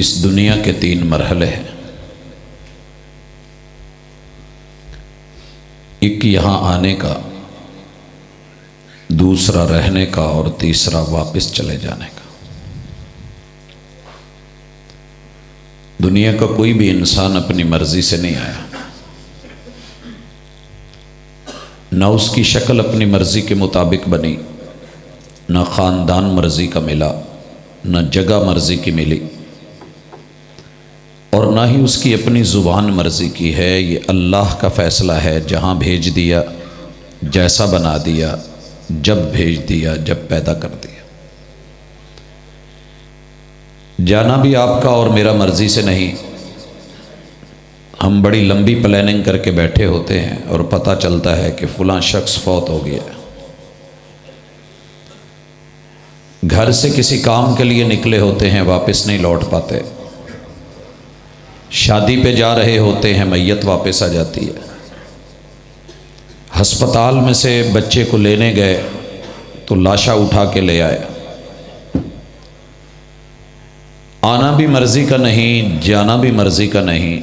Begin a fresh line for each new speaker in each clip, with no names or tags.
اس دنیا کے 3 مرحلے ہیں۔ ایک یہاں آنے کا، دوسرا رہنے کا، اور تیسرا واپس چلے جانے کا۔ دنیا کا کوئی بھی انسان اپنی مرضی سے نہیں آیا، نہ اس کی شکل اپنی مرضی کے مطابق بنی، نہ خاندان مرضی کا ملا، نہ جگہ مرضی کی ملی، اور نہ ہی اس کی اپنی زبان مرضی کی ہے۔ یہ اللہ کا فیصلہ ہے، جہاں بھیج دیا، جیسا بنا دیا، جب بھیج دیا، جب پیدا کر دیا۔ جانا بھی آپ کا اور میرا مرضی سے نہیں۔ ہم بڑی لمبی پلاننگ کر کے بیٹھے ہوتے ہیں اور پتہ چلتا ہے کہ فلاں شخص فوت ہو گیا۔ گھر سے کسی کام کے لیے نکلے ہوتے ہیں، واپس نہیں لوٹ پاتے۔ شادی پہ جا رہے ہوتے ہیں، میت واپس آ جاتی ہے۔ ہسپتال میں سے بچے کو لینے گئے تو لاشا اٹھا کے لے آئے۔ آنا بھی مرضی کا نہیں، جانا بھی مرضی کا نہیں۔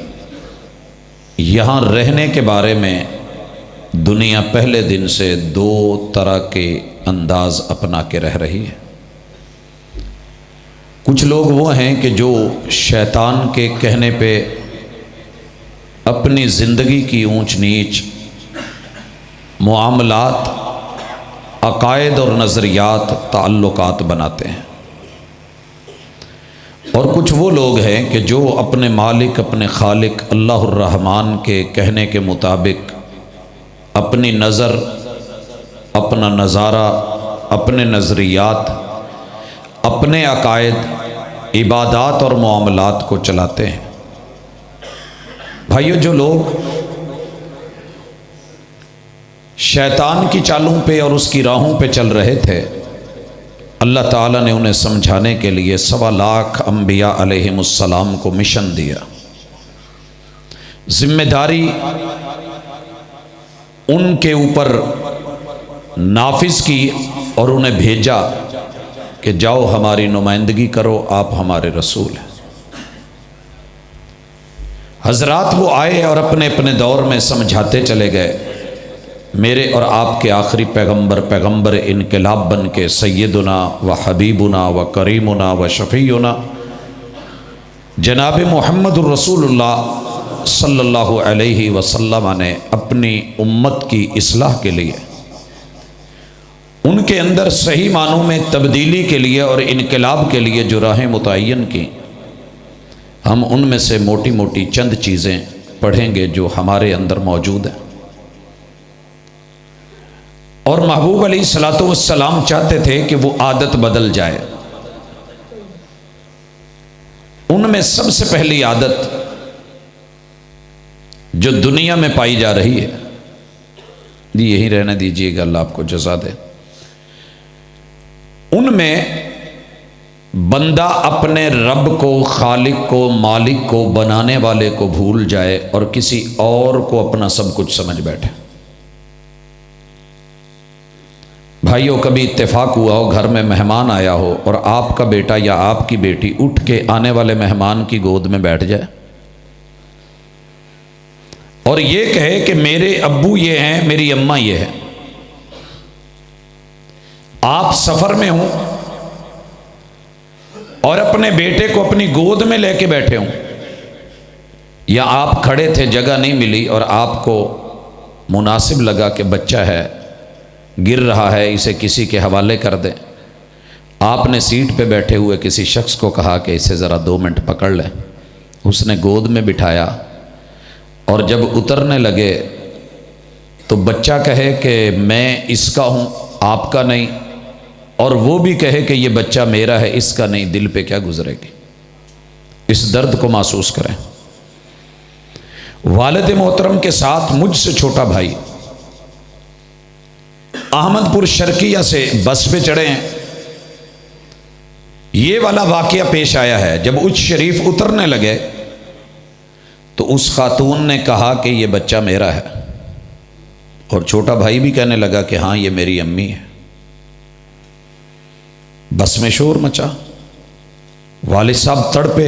یہاں رہنے کے بارے میں دنیا پہلے دن سے 2 طرح کے انداز اپنا کے رہ رہی ہے۔ کچھ لوگ وہ ہیں کہ جو شیطان کے کہنے پہ اپنی زندگی کی اونچ نیچ، معاملات، عقائد اور نظریات، تعلقات بناتے ہیں، اور کچھ وہ لوگ ہیں کہ جو اپنے مالک، اپنے خالق اللہ الرحمن کے کہنے کے مطابق اپنی نظر، اپنا نظارہ، اپنے نظریات، اپنے عقائد، عبادات اور معاملات کو چلاتے ہیں۔ بھائیو، جو لوگ شیطان کی چالوں پہ اور اس کی راہوں پہ چل رہے تھے، اللہ تعالیٰ نے انہیں سمجھانے کے لیے 1.25 لاکھ انبیاء علیہم السلام کو مشن دیا، ذمہ داری ان کے اوپر نافذ کی اور انہیں بھیجا کہ جاؤ ہماری نمائندگی کرو، آپ ہمارے رسول ہیں۔ حضرات وہ آئے اور اپنے اپنے دور میں سمجھاتے چلے گئے۔ میرے اور آپ کے آخری پیغمبر انقلاب بن کے سیدنا و حبیبنا و کریمنا و شفیعنا جناب محمد الرسول اللہ صلی اللہ علیہ وسلم نے اپنی امت کی اصلاح کے لیے، ان کے اندر صحیح معنوں میں تبدیلی کے لیے اور انقلاب کے لیے جو راہیں متعین کی، ہم ان میں سے موٹی موٹی چند چیزیں پڑھیں گے جو ہمارے اندر موجود ہیں۔ اور محبوب علیہ الصلوۃ والسلام چاہتے تھے کہ وہ عادت بدل جائے۔ ان میں سب سے پہلی عادت جو دنیا میں پائی جا رہی ہے، یہی رہنے دیجیے گا، اللہ آپ کو جزا دے، ان میں بندہ اپنے رب کو، خالق کو، مالک کو، بنانے والے کو بھول جائے اور کسی اور کو اپنا سب کچھ سمجھ بیٹھے۔ بھائیوں، کبھی اتفاق ہوا ہو، گھر میں مہمان آیا ہو اور آپ کا بیٹا یا آپ کی بیٹی اٹھ کے آنے والے مہمان کی گود میں بیٹھ جائے اور یہ کہے کہ میرے ابو یہ ہیں، میری اماں یہ ہے۔ آپ سفر میں ہوں اور اپنے بیٹے کو اپنی گود میں لے کے بیٹھے ہوں، یا آپ کھڑے تھے، جگہ نہیں ملی اور آپ کو مناسب لگا کہ بچہ ہے، گر رہا ہے، اسے کسی کے حوالے کر دیں، آپ نے سیٹ پہ بیٹھے ہوئے کسی شخص کو کہا کہ اسے ذرا 2 منٹ پکڑ لیں، اس نے گود میں بٹھایا، اور جب اترنے لگے تو بچہ کہے کہ میں اس کا ہوں، آپ کا نہیں، اور وہ بھی کہے کہ یہ بچہ میرا ہے، اس کا نہیں، دل پہ کیا گزرے گی؟ اس درد کو محسوس کریں۔ والد محترم کے ساتھ مجھ سے چھوٹا بھائی احمد پور شرقیہ سے بس پہ چڑھے ہیں، یہ والا واقعہ پیش آیا ہے۔ جب اچ شریف اترنے لگے تو اس خاتون نے کہا کہ یہ بچہ میرا ہے، اور چھوٹا بھائی بھی کہنے لگا کہ ہاں یہ میری امی ہے۔ بس میں شور مچا، والد صاحب تڑپے،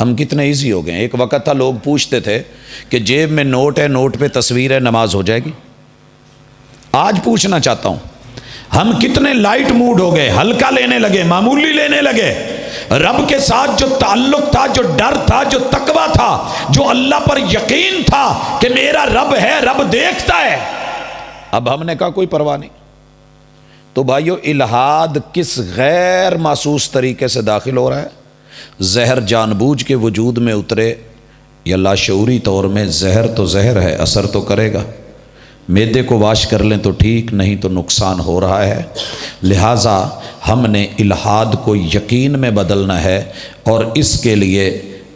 ہم کتنے ایزی ہو گئے ہیں. ایک وقت تھا لوگ پوچھتے تھے کہ جیب میں نوٹ ہے، نوٹ پہ تصویر ہے، نماز ہو جائے گی. آج پوچھنا چاہتا ہوں ہم کتنے لائٹ موڈ ہو گئے، ہلکا لینے لگے، معمولی لینے لگے. رب کے ساتھ جو تعلق تھا، جو ڈر تھا، جو تقویٰ تھا، جو اللہ پر یقین تھا کہ میرا رب ہے، رب دیکھتا ہے، اب ہم نے کہا کوئی پرواہ نہیں. تو بھائیو الہاد کس غیر محسوس طریقے سے داخل ہو رہا ہے؟ زہر جان بوجھ کے وجود میں اترے یا لاشعوری طور میں، زہر تو زہر ہے، اثر تو کرے گا. معدے کو واش کر لیں تو ٹھیک، نہیں تو نقصان ہو رہا ہے. لہٰذا ہم نے الہاد کو یقین میں بدلنا ہے، اور اس کے لیے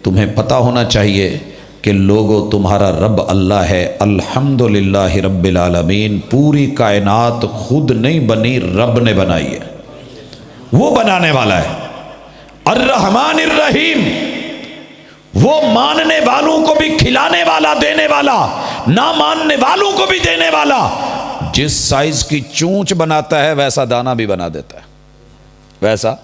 تمہیں پتہ ہونا چاہیے کہ لوگو تمہارا رب اللہ ہے. الحمدللہ رب العالمین. پوری کائنات خود نہیں بنی، رب نے بنائی ہے، وہ بنانے والا ہے. الرحمن الرحیم، وہ ماننے والوں کو بھی کھلانے والا، دینے والا، نہ ماننے والوں کو بھی دینے والا. جس سائز کی چونچ بناتا ہے ویسا دانہ بھی بنا دیتا ہے، ویسا